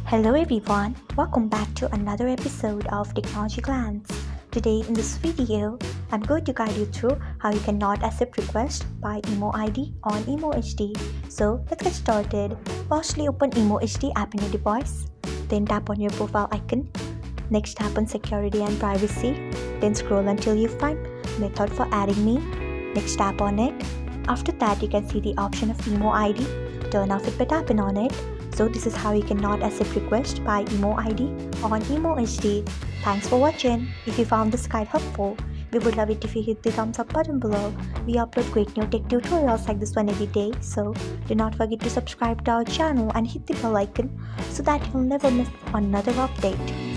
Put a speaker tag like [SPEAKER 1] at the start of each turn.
[SPEAKER 1] Hello everyone, welcome back to another episode of Technologyglance. Today in this video, I'm going to guide you through how you cannot accept requests by IMO ID on IMO HD. So let's get started. Firstly, open IMO HD app in your device. Then tap on your profile icon. Next tap on security and privacy. Then scroll until you find method for adding me. Next tap on it. After that, you can see the option of IMO ID. Turn off it by tapping on it. So this is how you cannot accept requests by IMO ID on IMO HD. Thanks for watching. If you found this guide helpful, we would love it if you hit the thumbs up button below. We upload great new tech tutorials like this one every day, so do not forget to subscribe to our channel and hit the bell icon so that you'll never miss another update.